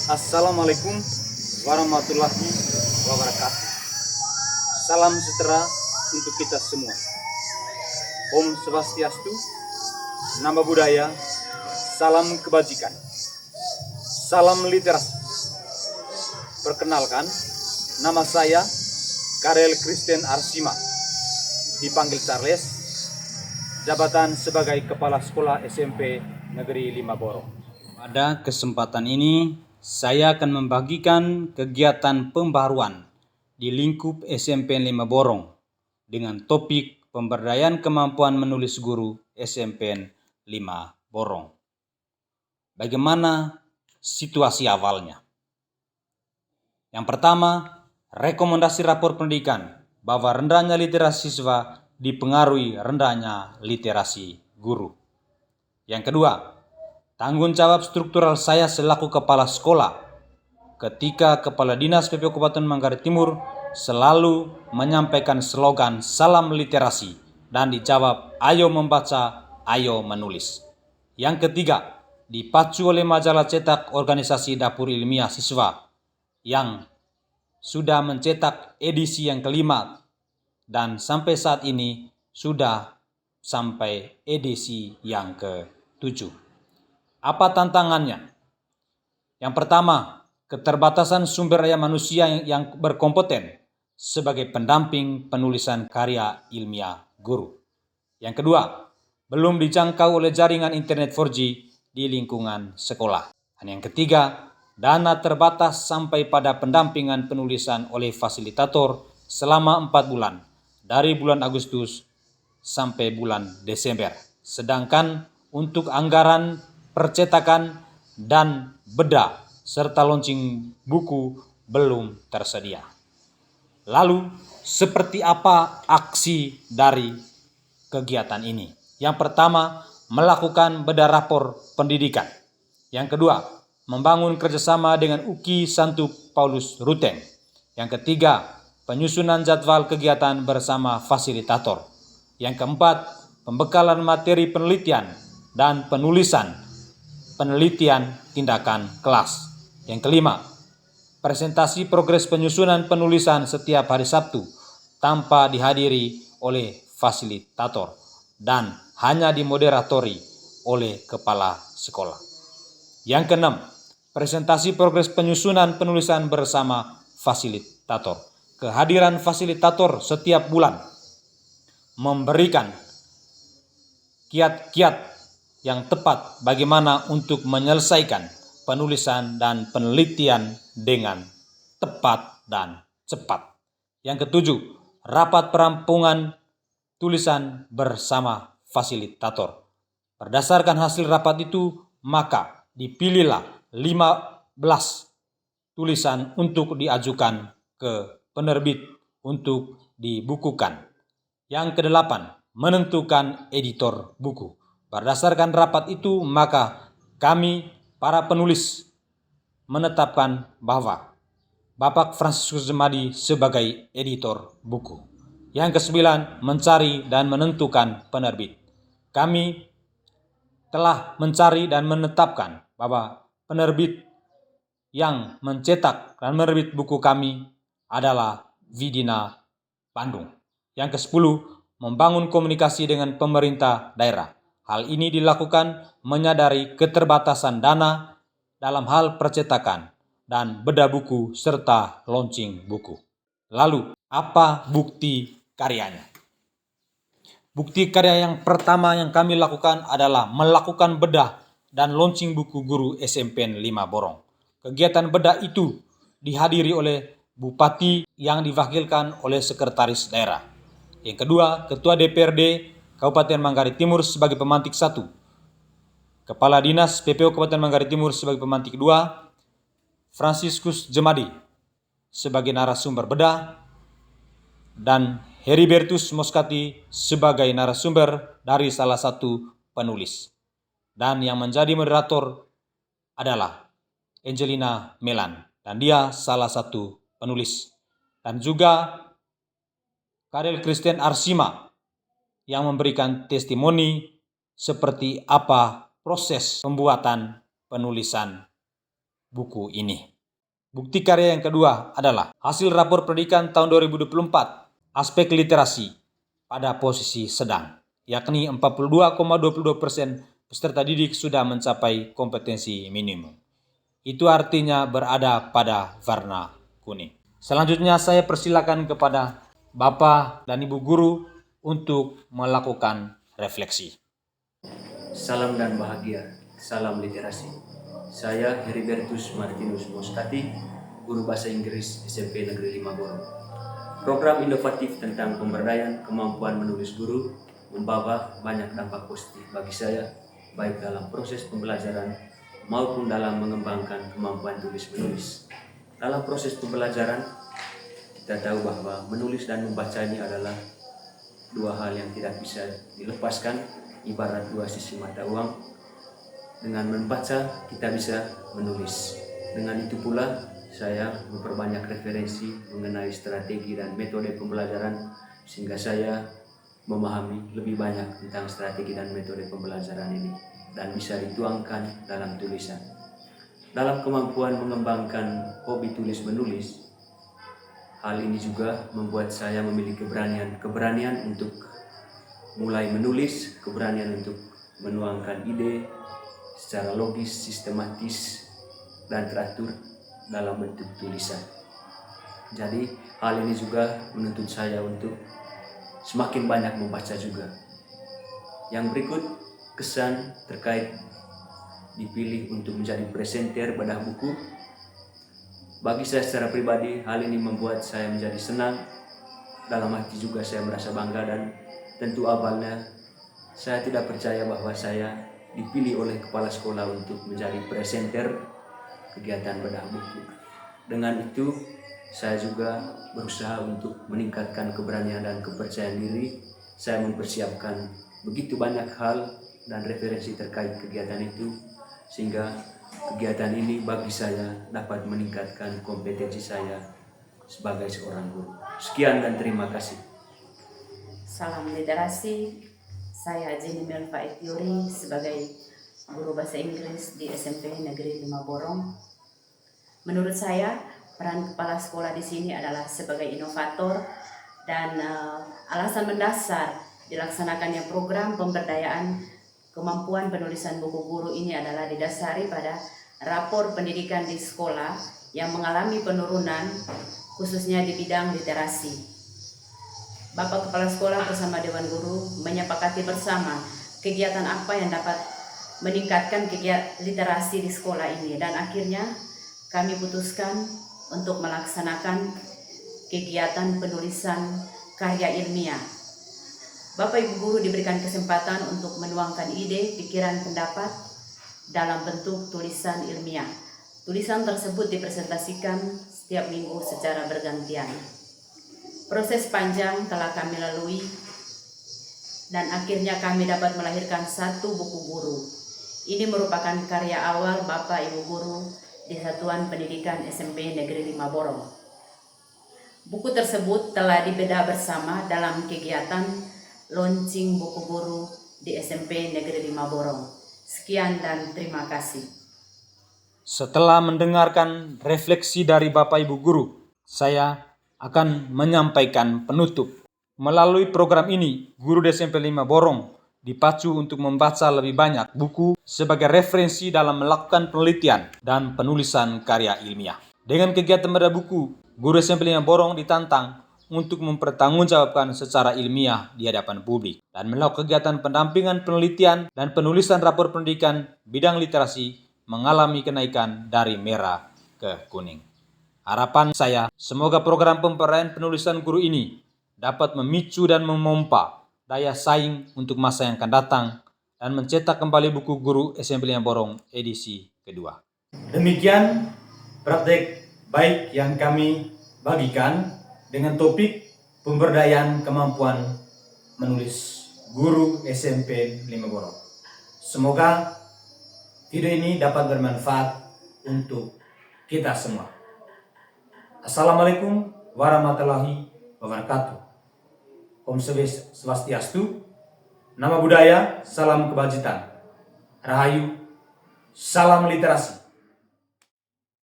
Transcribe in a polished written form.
Assalamualaikum warahmatullahi wabarakatuh. Salam sejahtera untuk kita semua. Om Swastiastu, nama budaya, salam kebajikan, salam literasi. Perkenalkan, nama saya Karel Kristen Arsima, dipanggil Charles, jabatan sebagai Kepala Sekolah SMP Negeri 5 Borong. Pada kesempatan ini, saya akan membagikan kegiatan pembaruan di lingkup SMP 5 Borong dengan topik pemberdayaan kemampuan menulis guru SMP 5 Borong. Bagaimana situasi awalnya? Yang pertama, rekomendasi rapor pendidikan bahwa rendahnya literasi siswa dipengaruhi rendahnya literasi guru. Yang kedua, tanggung jawab struktural saya selaku kepala sekolah ketika Kepala Dinas PPO Kabupaten Manggarai Timur selalu menyampaikan slogan salam literasi dan dijawab ayo membaca, ayo menulis. Yang ketiga, dipacu oleh majalah cetak organisasi dapur ilmiah siswa yang sudah mencetak edisi yang kelima dan sampai saat ini sudah sampai edisi yang ke-7. Apa tantangannya? Yang pertama, keterbatasan sumber daya manusia yang berkompeten sebagai pendamping penulisan karya ilmiah guru. Yang kedua, belum dijangkau oleh jaringan internet 4G di lingkungan sekolah. Dan yang ketiga, dana terbatas sampai pada pendampingan penulisan oleh fasilitator selama 4 bulan, dari bulan Agustus sampai bulan Desember. Sedangkan untuk anggaran percetakan dan beda serta launching buku belum tersedia. Lalu, seperti apa aksi dari kegiatan ini? Yang pertama, melakukan bedah rapor pendidikan. Yang kedua, membangun kerjasama dengan UKI Santo Paulus Ruteng. Yang ketiga, penyusunan jadwal kegiatan bersama fasilitator. Yang keempat, pembekalan materi penelitian dan penulisan penelitian tindakan kelas. Yang kelima, presentasi progres penyusunan penulisan setiap hari Sabtu tanpa dihadiri oleh fasilitator dan hanya dimoderatori oleh kepala sekolah. Yang keenam, presentasi progres penyusunan penulisan bersama fasilitator. Kehadiran fasilitator setiap bulan memberikan kiat-kiat yang tepat bagaimana untuk menyelesaikan penulisan dan penelitian dengan tepat dan cepat. Yang ketujuh, rapat perampungan tulisan bersama fasilitator. Berdasarkan hasil rapat itu, maka dipilihlah 15 tulisan untuk diajukan ke penerbit untuk dibukukan. Yang kedelapan, menentukan editor buku. Berdasarkan rapat itu, maka kami para penulis menetapkan bahwa Bapak Fransiskus Jemadi sebagai editor buku. Yang kesembilan, mencari dan menentukan penerbit. Kami telah mencari dan menetapkan bahwa penerbit yang mencetak dan menerbit buku kami adalah Vidina Bandung. Yang ke-10, membangun komunikasi dengan pemerintah daerah. Hal ini dilakukan menyadari keterbatasan dana dalam hal percetakan dan bedah buku serta launching buku. Lalu, apa bukti karyanya? Bukti karya yang pertama yang kami lakukan adalah melakukan bedah dan launching buku guru SMP 5 Borong. Kegiatan bedah itu dihadiri oleh Bupati yang diwakilkan oleh Sekretaris Daerah. Yang kedua, Ketua DPRD Kabupaten Manggarai Timur sebagai pemantik 1, Kepala Dinas PPO Kabupaten Manggarai Timur sebagai pemantik 2, Fransiskus Jemadi sebagai narasumber bedah, dan Heribertus Moskati sebagai narasumber dari salah satu penulis. Dan yang menjadi moderator adalah Angelina Melan, dan dia salah satu penulis. Dan juga Karel Kristen Arsima yang memberikan testimoni seperti apa proses pembuatan penulisan buku ini. Bukti karya yang kedua adalah hasil rapor pendidikan tahun 2024, aspek literasi pada posisi sedang, yakni 42,22% peserta didik sudah mencapai kompetensi minimum. Itu artinya berada pada warna kuning. Selanjutnya saya persilakan kepada Bapak dan Ibu Guru untuk melakukan refleksi. Salam dan bahagia, salam literasi. Saya Heribertus Martinus Mostati, guru bahasa Inggris SMP Negeri 5 Borong. Program inovatif tentang pemberdayaan kemampuan menulis guru membawa banyak dampak positif bagi saya, baik dalam proses pembelajaran maupun dalam mengembangkan kemampuan tulis-menulis. Dalam proses pembelajaran, kita tahu bahwa menulis dan membaca ini adalah dua hal yang tidak bisa dilepaskan, ibarat dua sisi mata uang. Dengan membaca, kita bisa menulis. Dengan itu pula, saya memperbanyak referensi mengenai strategi dan metode pembelajaran, sehingga saya memahami lebih banyak tentang strategi dan metode pembelajaran ini, dan bisa dituangkan dalam tulisan. Dalam kemampuan mengembangkan hobi tulis-menulis, hal ini juga membuat saya memiliki keberanian untuk mulai menulis, keberanian untuk menuangkan ide secara logis, sistematis, dan teratur dalam bentuk tulisan. Jadi hal ini juga menuntut saya untuk semakin banyak membaca juga. Yang berikut, kesan terkait dipilih untuk menjadi presenter bedah buku. Bagi saya secara pribadi, hal ini membuat saya menjadi senang. Dalam hati juga saya merasa bangga, dan tentu awalnya saya tidak percaya bahwa saya dipilih oleh kepala sekolah untuk menjadi presenter kegiatan bedah buku. Dengan itu, saya juga berusaha untuk meningkatkan keberanian dan kepercayaan diri. Saya mempersiapkan begitu banyak hal dan referensi terkait kegiatan itu, sehingga kegiatan ini bagi saya dapat meningkatkan kompetensi saya sebagai seorang guru. Sekian dan terima kasih. Salam literasi, saya Jenny Melva Etiori sebagai guru bahasa Inggris di SMP Negeri 5 Borong. Menurut saya, peran kepala sekolah di sini adalah sebagai inovator, dan alasan mendasar dilaksanakannya program pemberdayaan kemampuan penulisan buku guru ini adalah didasari pada rapor pendidikan di sekolah yang mengalami penurunan, khususnya di bidang literasi. Bapak Kepala Sekolah bersama Dewan Guru menyepakati bersama kegiatan apa yang dapat meningkatkan literasi di sekolah ini, dan akhirnya kami putuskan untuk melaksanakan kegiatan penulisan karya ilmiah. Bapak Ibu Guru diberikan kesempatan untuk menuangkan ide, pikiran, pendapat dalam bentuk tulisan ilmiah. Tulisan tersebut dipresentasikan setiap minggu secara bergantian. Proses panjang telah kami lalui, dan akhirnya kami dapat melahirkan satu buku guru. Ini merupakan karya awal Bapak Ibu Guru di Satuan Pendidikan SMP Negeri 5 Borong. Buku tersebut telah dibedah bersama dalam kegiatan launching buku guru di SMP Negeri 5 Borong. Sekian dan terima kasih. Setelah mendengarkan refleksi dari Bapak Ibu Guru, saya akan menyampaikan penutup. Melalui program ini, guru di SMP 5 Borong dipacu untuk membaca lebih banyak buku sebagai referensi dalam melakukan penelitian dan penulisan karya ilmiah. Dengan kegiatan bedah buku, guru SMP 5 Borong ditantang untuk mempertanggungjawabkan secara ilmiah di hadapan publik dan melakukan kegiatan pendampingan penelitian dan penulisan rapor pendidikan bidang literasi mengalami kenaikan dari merah ke kuning. Harapan saya, semoga program pemberdayaan penulisan guru ini dapat memicu dan memompa daya saing untuk masa yang akan datang dan mencetak kembali buku guru SMP 5 Borong edisi kedua. Demikian praktek baik yang kami bagikan dengan topik pemberdayaan kemampuan menulis guru SMP 5 Borong. Semoga video ini dapat bermanfaat untuk kita semua. Assalamualaikum warahmatullahi wabarakatuh. Om Swastiastu, nama budaya, salam kebajikan. Rahayu, salam literasi.